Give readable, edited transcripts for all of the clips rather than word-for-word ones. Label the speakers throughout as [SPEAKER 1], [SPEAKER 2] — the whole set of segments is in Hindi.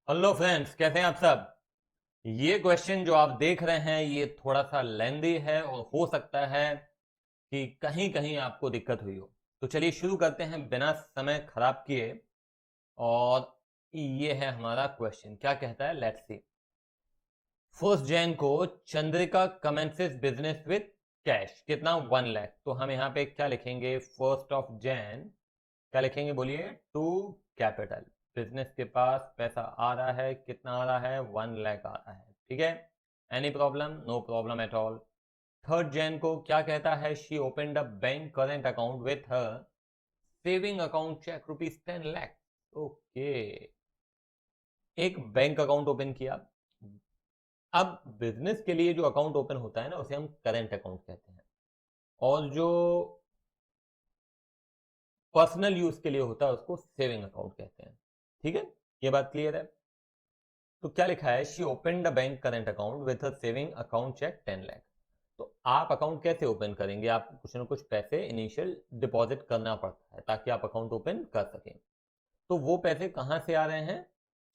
[SPEAKER 1] हेलो फ्रेंड्स, कैसे हैं आप सब। ये क्वेश्चन जो आप देख रहे हैं ये थोड़ा सा लेंदी है और हो सकता है कि कहीं कहीं आपको दिक्कत हुई हो। तो चलिए शुरू करते हैं बिना समय खराब किए। और ये है हमारा क्वेश्चन, क्या कहता है, लेट्स सी। फर्स्ट जैन को Chandrika commences business with cash, कितना, 1 लाख। तो हम यहाँ पे क्या लिखेंगे, फर्स्ट ऑफ जैन क्या लिखेंगे, बोलिए, टू कैपिटल। बिजनेस के पास पैसा आ रहा है, कितना आ रहा है, 1 लाख आ रहा है, ठीक है। Any problem, no problem at all. Third Jan को क्या कहता है, she open a bank current account with her saving account cheque ₹10 lakh. Okay, एक बैंक अकाउंट ओपन किया। अब बिजनेस के लिए जो अकाउंट ओपन होता है ना, उसे हम करेंट अकाउंट कहते हैं। और जो पर्सनल यूज के लिए होता है उसको सेविंग अकाउंट कहते हैं, ठीक है। ये बात क्लियर है। तो क्या लिखा है, she open the bank current account with saving account cheque 10 lakh. तो आप अकाउंट कैसे ओपन करेंगे, आपको कुछ ना कुछ पैसे इनिशियल डिपॉजिट करना पड़ता है ताकि आप अकाउंट ओपन कर सकें। तो वो पैसे कहाँ से आ रहे हैं,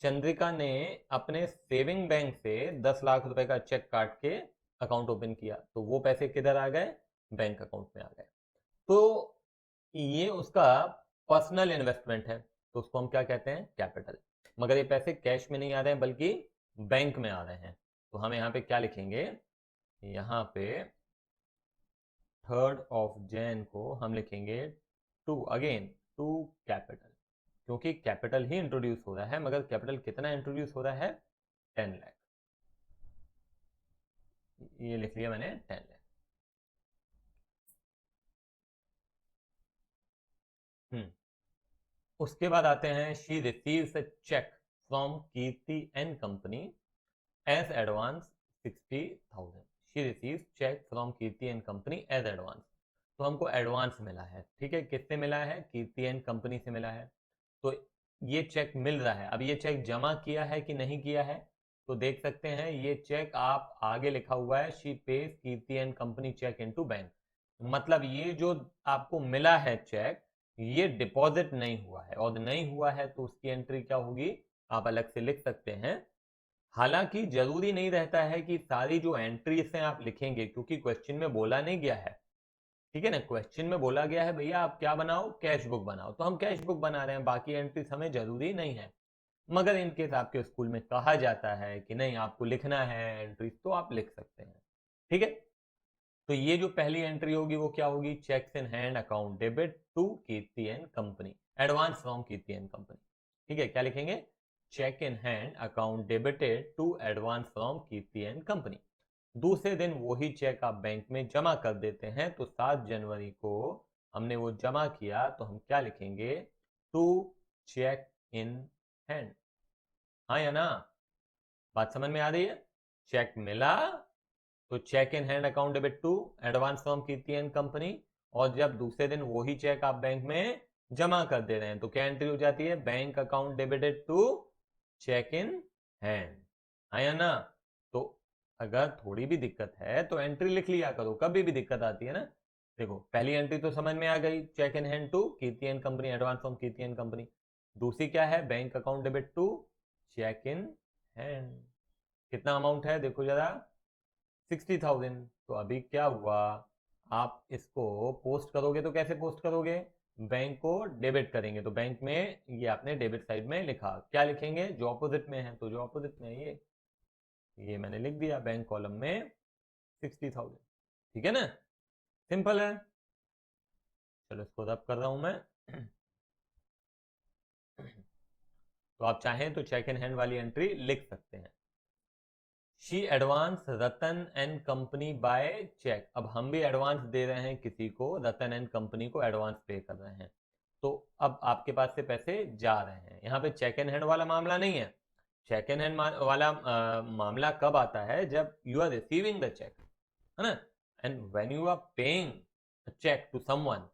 [SPEAKER 1] चंद्रिका ने अपने सेविंग बैंक से 10 लाख रुपए का चेक काट के अकाउंट ओपन किया, तो वो पैसे किधर आ गए, बैंक अकाउंट में आ गए। तो ये उसका पर्सनल इन्वेस्टमेंट है, तो उसको हम क्या कहते हैं, कैपिटल। मगर ये पैसे कैश में नहीं आ रहे हैं बल्कि बैंक में आ रहे हैं। तो हम यहाँ पे क्या लिखेंगे, यहाँ पे थर्ड ऑफ जैन को हम लिखेंगे टू, अगेन टू कैपिटल, क्योंकि कैपिटल ही इंट्रोड्यूस हो रहा है। मगर कैपिटल कितना इंट्रोड्यूस हो रहा है, 10 लाख। ये लिख लिया मैंने, 10 लाख। उसके बाद आते हैं, she receives a cheque from Kirti and company as advance 60,000। She receives cheque from Kirti and company as advance. तो हमको एडवांस मिला है, ठीक है। किससे मिला है, कीर्ति एंड कंपनी से मिला है। तो ये चेक मिल रहा है। अब ये चेक जमा किया है कि नहीं किया है, तो देख सकते हैं ये चेक आप आगे लिखा हुआ है, she page Kirti and company cheque into bank. मतलब ये जो आपको मिला है चेक, ये डिपॉजिट नहीं हुआ है, और नहीं हुआ है तो उसकी एंट्री क्या होगी, आप अलग से लिख सकते हैं। हालांकि जरूरी नहीं रहता है कि सारी जो एंट्रीज हैं आप लिखेंगे, क्योंकि क्वेश्चन में बोला नहीं गया है, ठीक है ना। क्वेश्चन में बोला गया है भैया आप क्या बनाओ, कैश बुक बनाओ, तो हम कैश बुक बना रहे हैं, बाकी एंट्रीज हमें जरूरी नहीं है। मगर इनकेस आपके स्कूल में कहा जाता है कि नहीं आपको लिखना है एंट्रीज, तो आप लिख सकते हैं, ठीक है। तो ये जो पहली एंट्री होगी वो क्या होगी, cheques in hand account debit to Kirti and company, advance from Kirti and company, ठीक है। क्या लिखेंगे, cheque in hand account debited to advance from Kirti and company. दूसरे दिन वही चेक आप बैंक में जमा कर देते हैं, तो 7 जनवरी को हमने वो जमा किया, तो हम क्या लिखेंगे, टू चेक इन हैंड। हाँ या ना, बात समझ में आ रही है। चेक मिला तो cheque in hand account debit to advance from Kirti and company. और जब दूसरे दिन वही चेक आप बैंक में जमा कर दे रहे हैं, तो क्या एंट्री हो जाती है, bank account debited to cheque in hand. हाँ या ना। तो अगर थोड़ी भी दिक्कत है तो एंट्री लिख लिया करो, कभी भी दिक्कत आती है ना। देखो पहली एंट्री तो समझ में आ गई, cheque in hand to Kirti and company, advance from Kirti and company. दूसरी क्या है, bank account debit to cheque in hand. कितना अमाउंट है देखो जरा, 60,000। तो अभी क्या हुआ, आप इसको पोस्ट करोगे तो कैसे पोस्ट करोगे, बैंक को डेबिट करेंगे, तो बैंक में ये आपने डेबिट साइड में लिखा, क्या लिखेंगे, जो ऑपोजिट में है, तो जो ऑपोजिट में है ये मैंने लिख दिया, बैंक कॉलम में 60,000, ठीक है ना। सिंपल है। चलो इसको रब कर रहा हूं मैं। तो आप चाहें तो चेक इन हैंड वाली एंट्री लिख सकते हैं। She advance Ratan and company by cheque. अब हम भी एडवांस दे रहे हैं किसी को, रतन एंड कंपनी को एडवांस पे कर रहे हैं, तो अब आपके पास से पैसे जा रहे हैं। यहाँ पे चेक इन हैंड वाला मामला नहीं है। चेक इन हैंड वाला मामला कब आता है, जब you are receiving the cheque, है ना। And when you are paying cheque to someone,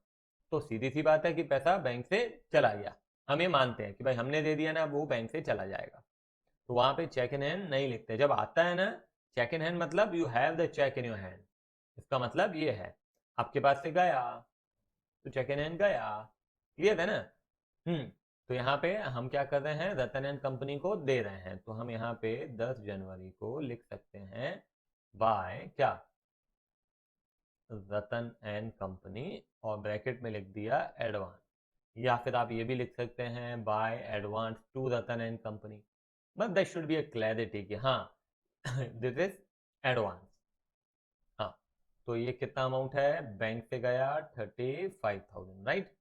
[SPEAKER 1] तो सीधी सी बात है कि पैसा बैंक से चला गया। हम ये मानते हैं कि भाई हमने दे दिया ना, वो बैंक से चला जाएगा, तो वहां पे चेक इन हैंड नहीं लिखते। जब आता है ना चेक इन हैंड, मतलब you have the cheque in your hand, इसका मतलब ये है आपके पास से गया, तो चेक इन हैंड गया, क्लियर है ना। हम्म। तो यहाँ पे हम क्या कर रहे हैं, रतन एंड कंपनी को दे रहे हैं, तो हम यहाँ पे 10 जनवरी को लिख सकते हैं बाय क्या, रतन एंड कंपनी, और ब्रैकेट में लिख दिया एडवांस। या फिर आप ये भी लिख सकते हैं by advance to Ratan and company, but that should be a clarity कि हाँ दिस इज एडवांस। हाँ, तो ये कितना अमाउंट है, बैंक से गया 35,000, right.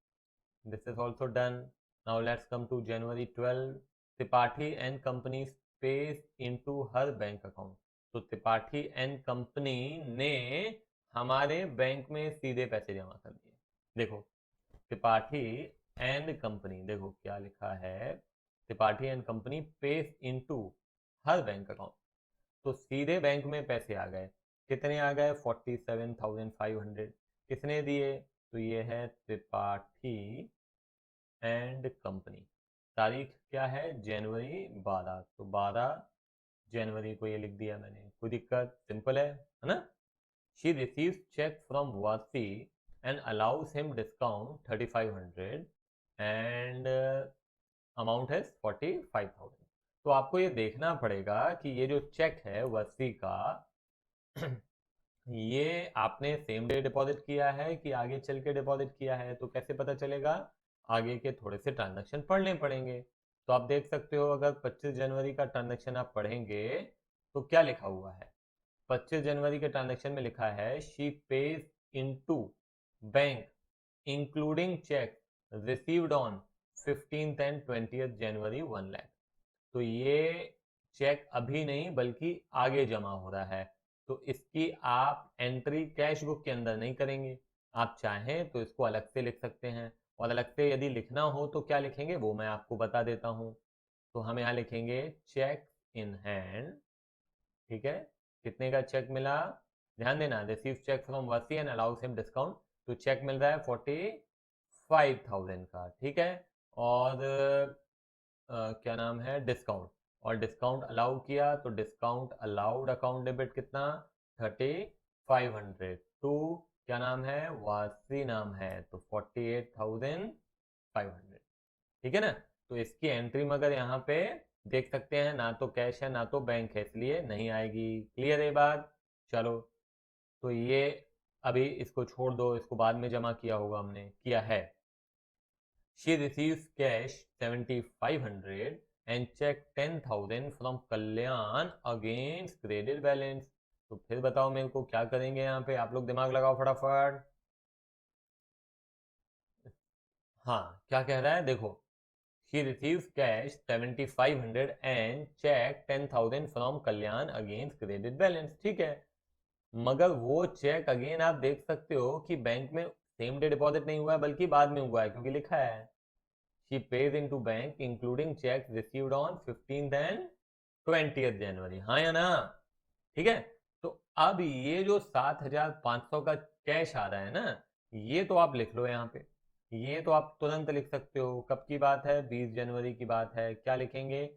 [SPEAKER 1] This is also done. Now let's come to January 12। Tripathi and company pays into her bank account. तो त्रिपाठी एंड कंपनी ने हमारे बैंक में सीधे पैसे जमा कर दिए। देखो, त्रिपाठी एंड कंपनी, देखो क्या लिखा है, Tripathi and company pays into her bank account, तो सीधे बैंक में पैसे आ गए। कितने आ गए, 47,500। किसने दिए, तो ये है त्रिपाठी एंड कंपनी। तारीख क्या है, जनवरी 12, तो 12 जनवरी को ये लिख दिया मैंने, कोई दिक्कत, सिंपल है ना। शी रिसीव्स चेक फ्रॉम वासी and allows him discount 3500 and amount है 45,000। तो आपको ये देखना पड़ेगा कि ये जो चेक है वासी का ये आपने सेम डे डिपॉजिट किया है कि आगे चल के डिपॉजिट किया है, तो कैसे पता चलेगा, आगे के थोड़े से ट्रांजैक्शन पढ़ने पड़ेंगे। तो आप देख सकते हो, अगर 25 जनवरी का ट्रांजैक्शन आप पढ़ेंगे तो क्या लिखा हुआ है, 25 जनवरी के ट्रांजैक्शन में लिखा है she page into bank including check received on 15th and 20th जनवरी 1 लाख। तो ये चेक अभी नहीं बल्कि आगे जमा हो रहा है, तो इसकी आप एंट्री कैश बुक के अंदर नहीं करेंगे। आप चाहें तो इसको अलग से लिख सकते हैं, और अलग से यदि लिखना हो तो क्या लिखेंगे वो मैं आपको बता देता हूं। तो हम यहाँ लिखेंगे चेक इन हैंड, ठीक है। कितने का चेक मिला, ध्यान देना, रिसीव चेक फ्रॉम वसी एंड अलाउस हिम डिस्काउंट, तो चेक मिल रहा है 45,000 का, ठीक है। और क्या नाम है, डिस्काउंट, और डिस्काउंट अलाउ किया, तो डिस्काउंट अलाउड अकाउंट डेबिट कितना, 3500 टू क्या नाम है, वासी नाम है, तो 48,500, ठीक है ना। तो इसकी एंट्री मगर यहाँ पे देख सकते हैं, ना तो कैश है ना तो बैंक है, इसलिए नहीं आएगी। क्लियर है बात, चलो। तो ये अभी इसको छोड़ दो, इसको बाद में जमा किया होगा, हमने किया है। She receives cash 7,500 and check 10,000 from Kalyan against credit balance। तो फिर बताओ मेरे को क्या करेंगे यहाँ पे, आप लोग दिमाग लगाओ फटाफट। हाँ, क्या कह रहा है, देखो, she receives cash 7,500 and check 10,000 from Kalyan against credit balance, ठीक है। मगर वो चेक अगेन आप देख सकते हो कि बैंक में सेम डे डिपॉजिट नहीं हुआ है बल्कि बाद में हुआ है, क्योंकि लिखा है she pays into bank including checks received on 15th and 20th जनवरी, हाँ या ना, ठीक है। तो अब ये जो 7,500 का कैश आ रहा है ना, ये तो आप लिख लो यहाँ पे, ये तो आप तुरंत लिख सकते हो। कब की बात है, 20 जनवरी की बात है। क्या लिखेंगे,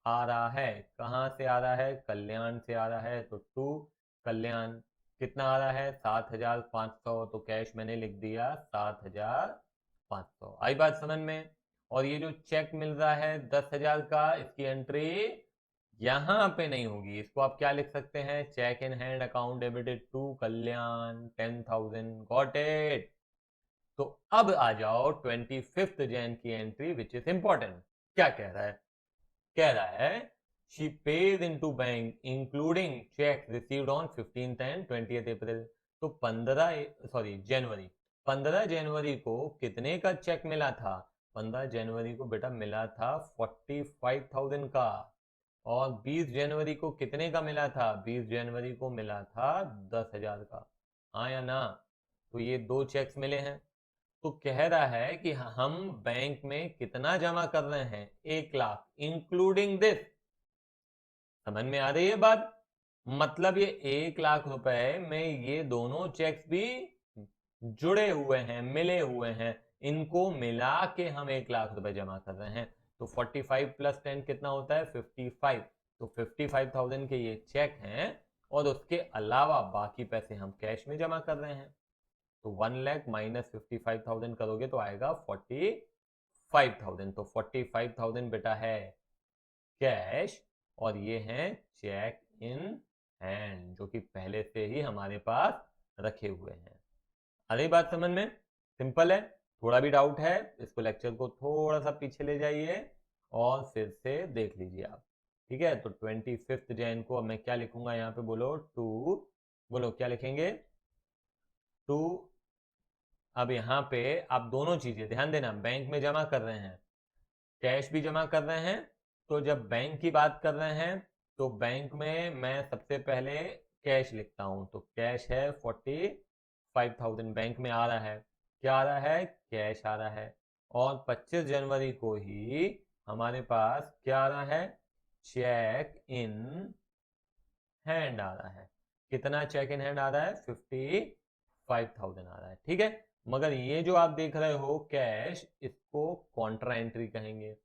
[SPEAKER 1] आ रहा है, कहाँ से आ रहा है, कल्याण से आ रहा है, तो टू कल्याण। कितना आ रहा है, 7,500, तो कैश मैंने लिख दिया 7,500। आई बात समझ में। और ये जो चेक मिल रहा है 10,000 का, इसकी एंट्री यहां पे नहीं होगी, इसको आप क्या लिख सकते हैं, cheque in hand account debited to Kalyan 10,000, got it. तो अब आ जाओ 25 जैन की एंट्री विच इज इंपॉर्टेंट। क्या कह रहा है, कह रहा है she page into bank including check received on 15th and 20th अप्रैल। तो 15 जनवरी को कितने का चेक मिला था, 15 जनवरी को बेटा मिला था 45,000 का। और 20 जनवरी को कितने का मिला था, 20 जनवरी को मिला था 10,000 का, हाँ या ना। तो ये दो चेक्स मिले हैं। तो कह रहा है कि हम बैंक में कितना जमा कर रहे हैं, 1,00,000 इंक्लूडिंग दिस। समझ में आ रही है बात, मतलब ये 1,00,000 रुपए में ये दोनों चेक्स भी जुड़े हुए हैं, मिले हुए हैं, इनको मिला के हम 1,00,000 रुपए जमा कर रहे हैं। तो 45 प्लस 10 कितना होता है, 55। तो 55,000 के ये चेक हैं, और उसके अलावा बाकी पैसे हम कैश में जमा कर रहे हैं। तो 1,00,000 माइनस 55,000 करोगे तो आएगा 45,000, तो 45,000 बेटा है कैश और ये है चेक इन हैंड जो कि पहले से ही हमारे पास रखे हुए हैं। आ रही बात समझ में? सिंपल है। थोड़ा भी डाउट है इसको लेक्चर को थोड़ा सा पीछे ले जाइए और फिर से देख लीजिए आप। ठीक है, तो 25 जैन को अब मैं क्या लिखूंगा यहाँ पे, बोलो टू, बोलो क्या लिखेंगे, टू। अब यहाँ पे आप दोनों चीजें ध्यान देना, बैंक में जमा कर रहे हैं, कैश भी जमा कर रहे हैं। तो जब बैंक की बात कर रहे हैं तो बैंक में मैं सबसे पहले कैश लिखता हूं, तो कैश है 45,000 बैंक में आ रहा है। क्या आ रहा है? कैश आ रहा है। और 25 जनवरी को ही हमारे पास क्या आ रहा है? चेक इन हैंड आ रहा है। कितना चेक इन हैंड आ रहा है? 55,000 आ रहा है। ठीक है, मगर ये जो आप देख रहे हो कैश, इसको कॉन्ट्रा एंट्री कहेंगे।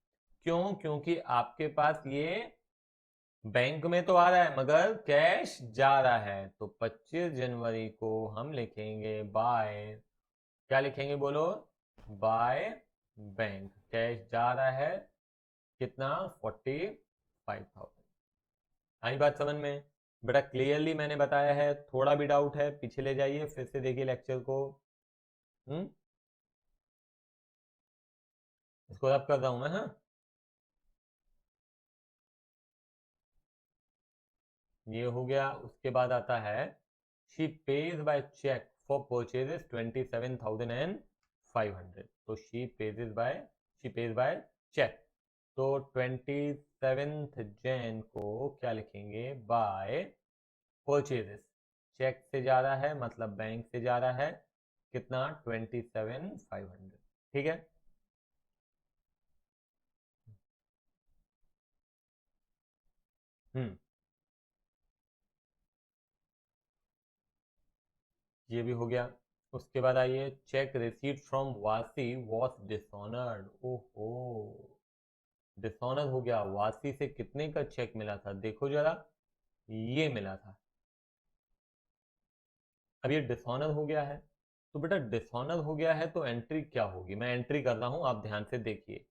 [SPEAKER 1] क्यों? क्योंकि आपके पास ये बैंक में तो आ रहा है मगर कैश जा रहा है। तो 25 जनवरी को हम लिखेंगे बाय, क्या लिखेंगे बोलो, बाय बैंक। कैश जा रहा है कितना? 45,000। आई बात समझ में? बेटा क्लियरली मैंने बताया है, थोड़ा भी डाउट है पीछे ले जाइए फिर से देखिए लेक्चर को। इसको रब कर रहा हूं मैं। हाँ, ये हो गया। उसके बाद आता है she pays by cheque for purchases 27,500। तो शी पेज बाय चेक। तो 27 जैन को क्या लिखेंगे? By purchases. चेक से जा रहा है मतलब बैंक से जा रहा है, कितना? 27,500। ठीक है, हम्म, ये भी हो गया। उसके बाद आइए, चेक रिसीट फ्रॉम वासी वॉज डिसऑनर्ड। ओहो, डिसऑनर हो गया। वासी से कितने का चेक मिला था देखो जरा, ये मिला था। अब ये डिसऑनर हो गया है, तो बेटा डिसऑनर हो गया है तो एंट्री क्या होगी? मैं एंट्री कर रहा हूं, आप ध्यान से देखिए।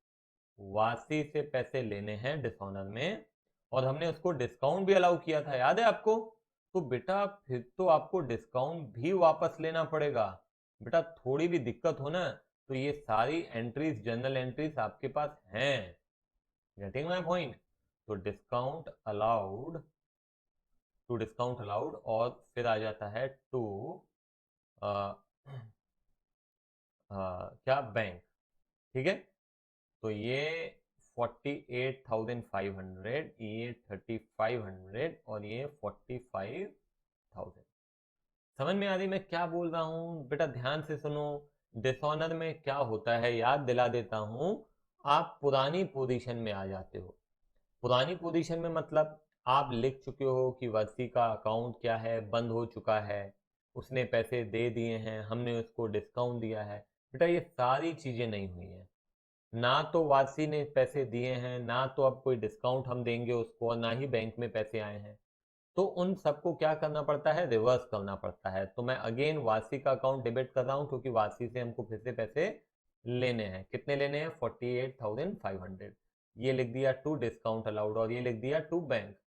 [SPEAKER 1] वासी से पैसे लेने हैं डिसऑनर में और हमने उसको डिस्काउंट भी अलाउ किया था, याद है आपको? तो बेटा फिर तो आपको डिस्काउंट भी वापस लेना पड़ेगा। बेटा थोड़ी भी दिक्कत हो ना, तो ये सारी एंट्रीज, जनरल एंट्रीज आपके पास हैं। Getting my point? तो डिस्काउंट अलाउड और फिर आ जाता है टू क्या, बैंक। ठीक है, तो ये 48,500, ये 3,500 और ये 45,000। समझ में आ रही मैं क्या बोल रहा हूं? बेटा ध्यान से सुनो। डिसऑनर में क्या होता है याद दिला देता हूं, आप पुरानी पोजीशन में आ जाते हो। पुरानी पोजीशन में मतलब आप लिख चुके हो कि वर्षी का अकाउंट क्या है, बंद हो चुका है, उसने पैसे दे दिए हैं, हमने उसको डिस्काउंट दिया है। बेटा ये सारी चीजें नहीं हुई हैं, ना तो वासी ने पैसे दिए हैं, ना तो अब कोई डिस्काउंट हम देंगे उसको, और ना ही बैंक में पैसे आए हैं। तो उन सबको क्या करना पड़ता है? रिवर्स करना पड़ता है। तो मैं अगेन वासी का अकाउंट डेबिट कर रहा हूं क्योंकि वासी से हमको फिर से पैसे लेने हैं। कितने लेने हैं? 48,500। ये लिख दिया टू डिस्काउंट अलाउड और ये लिख दिया टू बैंक।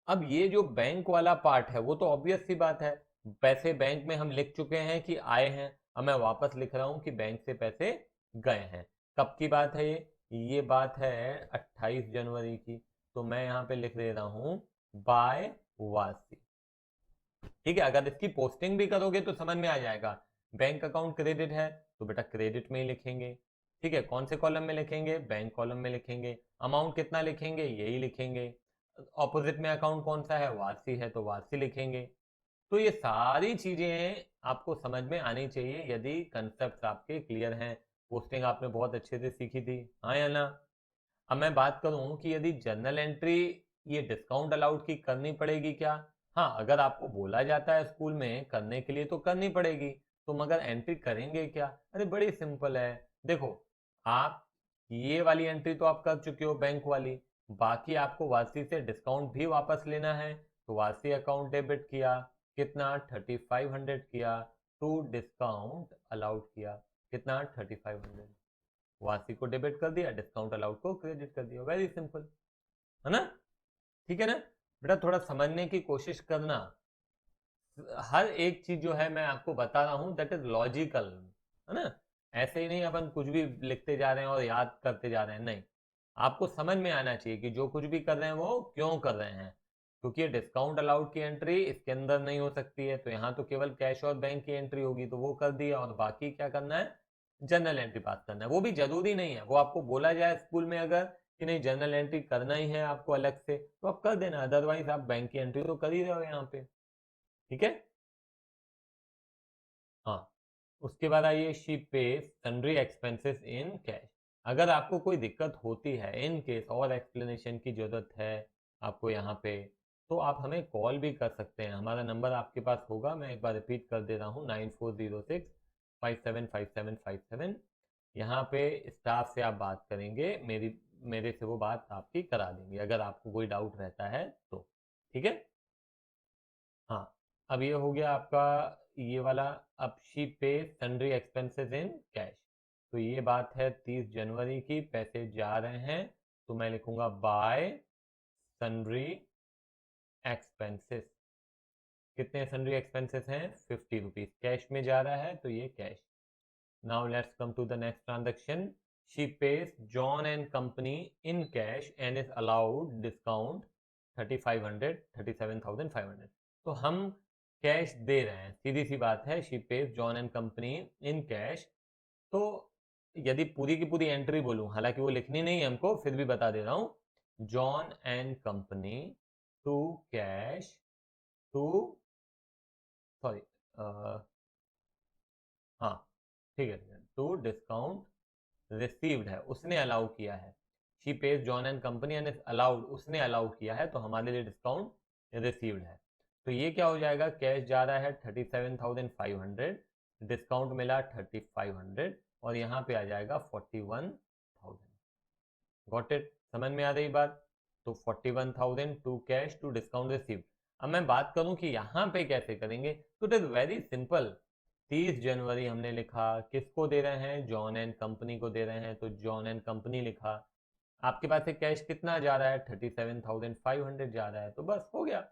[SPEAKER 1] अब ये जो बैंक वाला पार्ट है वो तो ऑब्वियस सी बात है, पैसे बैंक में हम लिख चुके हैं कि आए हैं। अब मैं वापस लिख रहा हूं कि बैंक से पैसे गए हैं। कब की बात है ये बात है 28 जनवरी की। तो मैं यहाँ पे लिख दे रहा हूं बाय वासी। ठीक है, अगर इसकी पोस्टिंग भी करोगे तो समझ में आ जाएगा। बैंक अकाउंट क्रेडिट है तो बेटा क्रेडिट में ही लिखेंगे। ठीक है, कौन से कॉलम में लिखेंगे? बैंक कॉलम में लिखेंगे। अमाउंट कितना लिखेंगे? यही लिखेंगे। ऑपोजिट में अकाउंट कौन सा है? वासी है तो वासी लिखेंगे। तो ये सारी चीजें आपको समझ में आनी चाहिए यदि कंसेप्ट आपके क्लियर हैं। पोस्टिंग आपने बहुत अच्छे से सीखी थी, हाँ या ना? अब मैं बात करूं कि यदि जर्नल एंट्री ये डिस्काउंट अलाउड की करनी पड़ेगी क्या? हाँ, अगर आपको बोला जाता है स्कूल में करने के लिए तो करनी पड़ेगी। तो मगर एंट्री करेंगे क्या? अरे बड़ी सिंपल है। देखो, आप ये वाली एंट्री तो आप कर चुके हो बैंक वाली, बाकी आपको वासी से डिस्काउंट भी वापस लेना है। तो वासी अकाउंट डेबिट किया, कितना? 3,500 किया। टू डिस्काउंट अलाउड किया, कितना? 3,500। वासी को डेबिट कर दिया, डिस्काउंट अलाउड को क्रेडिट कर दिया, वेरी सिंपल, है ना? ठीक है ना बेटा, थोड़ा समझने की कोशिश करना। हर एक चीज जो है मैं आपको बता रहा हूं दैट इज लॉजिकल, है ना? ऐसे ही नहीं अपन कुछ भी लिखते जा रहे हैं और याद करते जा रहे हैं, नहीं। आपको समझ में आना चाहिए कि जो कुछ भी कर रहे हैं वो क्यों कर रहे हैं, क्योंकि ये डिस्काउंट अलाउड की एंट्री इसके अंदर नहीं हो सकती है, तो यहाँ तो केवल कैश और बैंक की एंट्री होगी, तो वो कर दिया, और बाकी क्या करना है, जनरल एंट्री पास करना है। वो भी जरूरी नहीं है, वो आपको बोला जाए स्कूल में अगर कि नहीं जनरल एंट्री करना ही है आपको अलग से, तो आप कर देना, अदरवाइज आप बैंक की एंट्री तो कर ही रहे हो यहाँ पे। ठीक है, हाँ। उसके बाद आइए, she page sundry expenses in cash. अगर आपको कोई दिक्कत होती है, इन केस और एक्सप्लेनेशन की जरूरत है आपको यहाँ पे, तो आप हमें कॉल भी कर सकते हैं। हमारा नंबर आपके पास होगा, मैं एक बार रिपीट कर दे रहा हूँ, 9406575757। यहाँ पे स्टाफ से आप बात करेंगे, मेरे से वो बात आपकी करा देंगे अगर आपको कोई डाउट रहता है तो। ठीक है, हाँ। अब ये हो गया आपका ये वाला। अब शी पे सन्ड्री एक्सपेंसेस इन कैश, तो ये बात है 30 जनवरी की, पैसे जा रहे हैं, तो मैं लिखूंगा बाय सन्ड्री एक्सपेंसेस। कितने सन्ड्री एक्सपेंसेस हैं, 50 रुपीज, कैश में जा रहा है तो ये cash. Now let's come to the next transaction. She pays John and company in cash and is allowed discount 3500, 37,500। तो हम कैश दे रहे हैं, सीधी सी बात है, she pays John and company in cash. तो यदि पूरी की पूरी एंट्री बोलूं, हालांकि वो लिखनी नहीं है हमको, फिर भी बता दे रहा हूं, John and company to cash to, sorry, हाँ ठीक है, टू डिस्काउंट रिसीव्ड है, उसने अलाउ किया है। She pays John and company and is allowed, उसने अलाउ किया है, तो हमारे लिए डिस्काउंट रिसीव्ड है। तो ये क्या हो जाएगा, कैश जा रहा है 37,500, डिस्काउंट मिला 3,500, और यहाँ पे आ जाएगा 41,000। गॉट इट, समझ में आ रही बात? तो 41,000 to cash to discount received. अब मैं बात करूं कि यहाँ पे कैसे करेंगे, तो इट इज वेरी सिंपल। 30 जनवरी हमने लिखा, किसको दे रहे हैं, जॉन एंड कंपनी को दे रहे हैं, तो जॉन एंड कंपनी लिखा। आपके पास से कैश कितना जा रहा है, 37,500 जा रहा है, तो बस हो गया।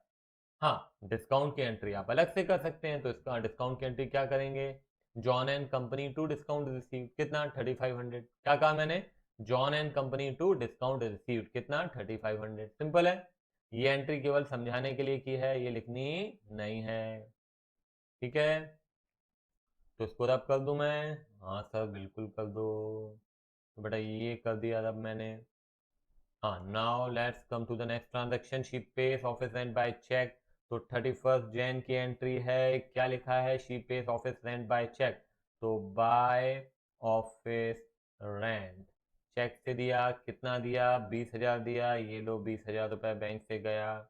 [SPEAKER 1] हाँ, डिस्काउंट की एंट्री आप अलग से कर सकते हैं, तो इसका डिस्काउंट की एंट्री क्या करेंगे, John and company to discount receive, कितना, 3500। क्या कहा मैंने, John and company to discount receive, कितना, 3500। सिंपल है, ये एंट्री केवल समझाने के लिए की है, ये लिखनी नहीं है। ठीक है, तो इसको रब कर दूं मैं, हाँ सर बिल्कुल कर दो। तो बेटा ये कर दिया रब मैंने। हाँ, now let's come to the next transaction. She pays office rent by cheque. तो 31 जैन की एंट्री है, क्या लिखा है, she pays office rent by cheque, तो बाय ऑफिस रेंट, चेक से दिया, कितना दिया, 20,000 दिया, ये लो 20,000 रुपए बैंक से गया।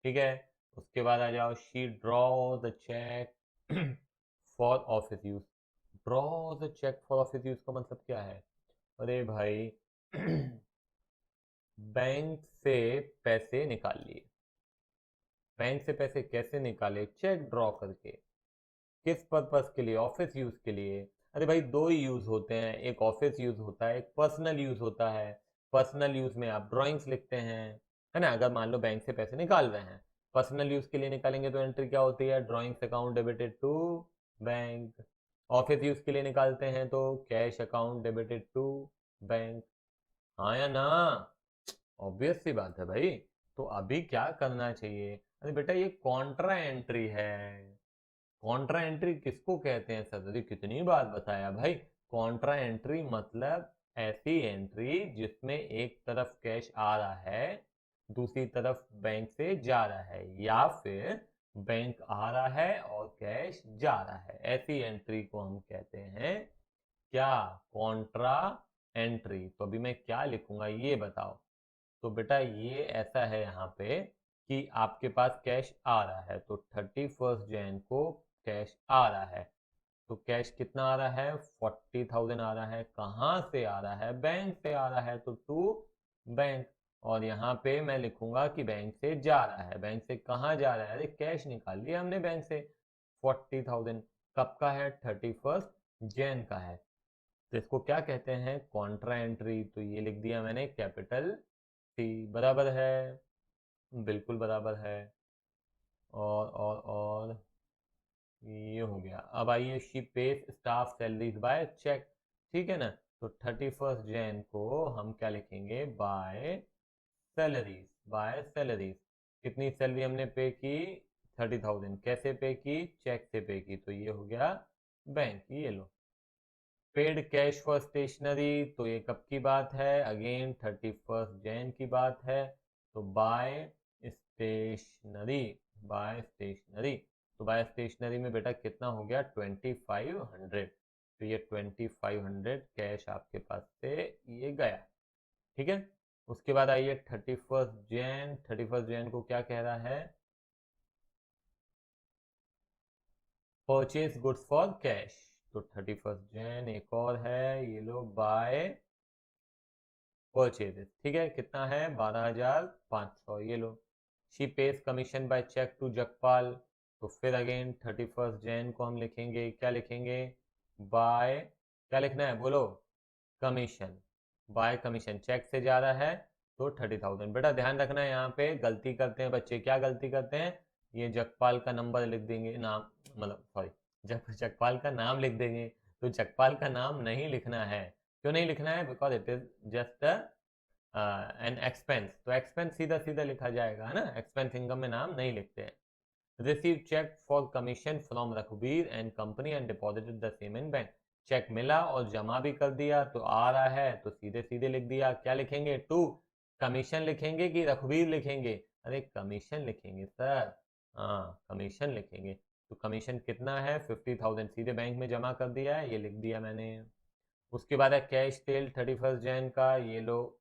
[SPEAKER 1] ठीक है, उसके बाद आ जाओ, she draw the cheque for office use. Draw the cheque for office use का मतलब क्या है, अरे भाई बैंक से पैसे निकाल लिए। बैंक से पैसे कैसे निकाले, चेक ड्रॉ करके, किस पर्पस के लिए, ऑफिस यूज के लिए। अरे भाई दो ही यूज होते हैं, एक ऑफिस यूज होता है, एक पर्सनल यूज होता है। पर्सनल यूज में आप ड्राइंग्स लिखते हैं, है ना, अगर मान लो बैंक से पैसे निकाल रहे हैं। पर्सनल यूज के लिए निकालेंगे तो एंट्री क्या होती है, drawings account debited to bank. Office use के लिए निकालते हैं तो cash account debited to bank. हाँ या ना, ऑब्वियस सी बात है भाई। तो अभी क्या करना चाहिए, अरे बेटा ये कॉन्ट्रा एंट्री है। कॉन्ट्रा एंट्री किसको कहते हैं सर, अरे कितनी बार बताया भाई, कॉन्ट्रा एंट्री मतलब ऐसी एंट्री जिसमें एक तरफ कैश आ रहा है, दूसरी तरफ बैंक से जा रहा है, या फिर बैंक आ रहा है और कैश जा रहा है, ऐसी एंट्री को हम कहते हैं क्या, कॉन्ट्रा एंट्री। तो अभी मैं क्या लिखूंगा ये बताओ। तो बेटा ये ऐसा है यहाँ पे कि आपके पास कैश आ रहा है, तो 31 जैन को कैश आ रहा है, तो कैश कितना आ रहा है, 40,000 आ रहा है। कहाँ से आ रहा है, बैंक से आ रहा है, तो टू बैंक। और यहाँ पे मैं लिखूंगा कि बैंक से जा रहा है, बैंक से कहाँ जा रहा है, अरे कैश निकाल लिया हमने बैंक से 40,000। कब का है, 31 जैन का है। तो इसको क्या कहते हैं, कॉन्ट्रा एंट्री। तो ये लिख दिया मैंने कैपिटल सी। बराबर है, बिल्कुल बराबर है। और ये हो गया। अब आइए, she pays staff salaries by cheque. ठीक है ना, तो 31 जैन को हम क्या लिखेंगे, बाय सैलरीज। बाय सैलरीज कितनी सैलरी हमने पे की, 30,000। कैसे पे की, चेक से पे की। तो ये हो गया बैंक, ये लो। पेड कैश फॉर स्टेशनरी, तो ये कब की बात है, अगेन 31 जैन की बात है। तो बाय स्टेशनरी, बाय स्टेशनरी। तो बाय स्टेशनरी में बेटा कितना हो गया, 2500। तो ये 2500 कैश आपके पास से ये गया। ठीक है। उसके बाद आइए 31 जैन। 31 जैन को क्या कह रहा है, परचेज गुड्स फॉर कैश। तो 31 जैन एक और है, ये लो, बाय परचेजेस। ठीक है, कितना है, 12,500। ये लो। She pays commission by cheque to Jagpal. तो फिर अगेन 31 जैन को हम लिखेंगे, क्या लिखेंगे, बाय, क्या लिखना है बोलो, कमीशन। बाय कमीशन, चेक से जा रहा है तो 30,000। बेटा ध्यान रखना है, यहाँ पे गलती करते हैं बच्चे। क्या गलती करते हैं, ये जगपाल का नंबर लिख देंगे, नाम, मतलब सॉरी, जब जगपाल का नाम लिख देंगे तो जगपाल का नाम नहीं लिखना है। क्यों नहीं लिखना है, because it is just an expense. तो एक्सपेंस सीधा सीधा लिखा जाएगा, है ना, एक्सपेंस इनकम में नाम नहीं लिखते हैं। Receive cheque for commission from Raghubir and company and deposited the same in bank. Cheque मिला और जमा भी कर दिया, तो आ रहा है तो सीधे सीधे लिख दिया। क्या लिखेंगे, टू कमीशन लिखेंगे कि रघुबीर लिखेंगे, अरे कमीशन लिखेंगे सर, हाँ कमीशन लिखेंगे। तो कमीशन कितना है, 50,000, सीधे बैंक में जमा कर दिया है, ये लिख दिया मैंने। उसके बाद है कैश सेल 31 जैन का, ये लो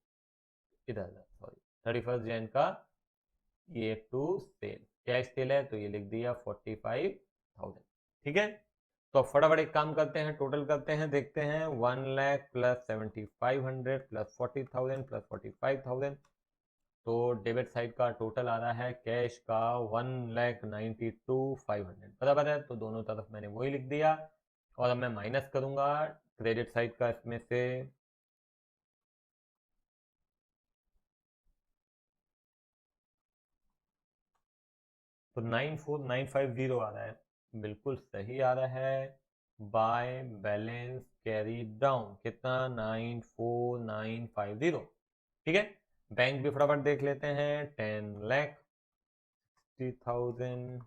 [SPEAKER 1] इधर, सॉरी, 31 जैन का ये टू सेल, कैश सेल है तो ये लिख दिया 45,000। ठीक है। तो अब फटाफट एक काम करते हैं, टोटल करते हैं, देखते हैं। 1 लाख प्लस 7,500 प्लस 40,000 प्लस 45,000। तो डेबिट साइड का टोटल आ रहा है कैश का 1,92,500। बराबर है, तो दोनों तरफ मैंने वही लिख दिया। और अब मैं माइनस करूंगा क्रेडिट साइड का इसमें से। तो 94,950 आ रहा है, बिल्कुल सही आ रहा है। बाय बैलेंस कैरी डाउन कितना, 94,950। ठीक है। बैंक भी फटाफट देख लेते हैं, 10,60,000।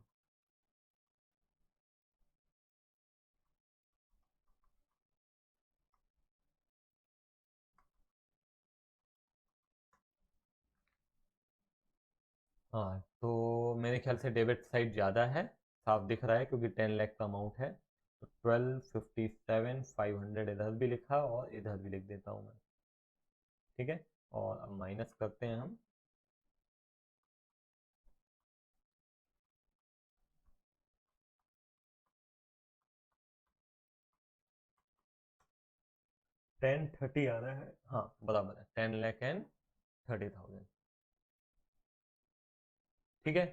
[SPEAKER 1] हाँ, तो मेरे ख्याल से डेबिट साइड ज़्यादा है, साफ दिख रहा है क्योंकि 10 लाख का अमाउंट है। तो 12,57,500 इधर भी लिखा और इधर भी लिख देता हूँ मैं। ठीक है। और अब माइनस करते हैं हम। 1030 आ रहा है, हाँ बराबर है, 10,30,000। ठीक है,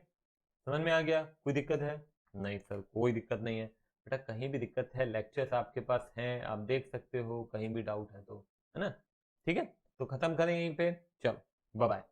[SPEAKER 1] समझ में आ गया, कोई दिक्कत है, नहीं सर कोई दिक्कत नहीं है। बेटा कहीं भी दिक्कत है, लेक्चर्स आपके पास हैं, आप देख सकते हो, कहीं भी डाउट है तो, है ना। ठीक है, तो खत्म करें यहीं पे, चलो बाय बाय।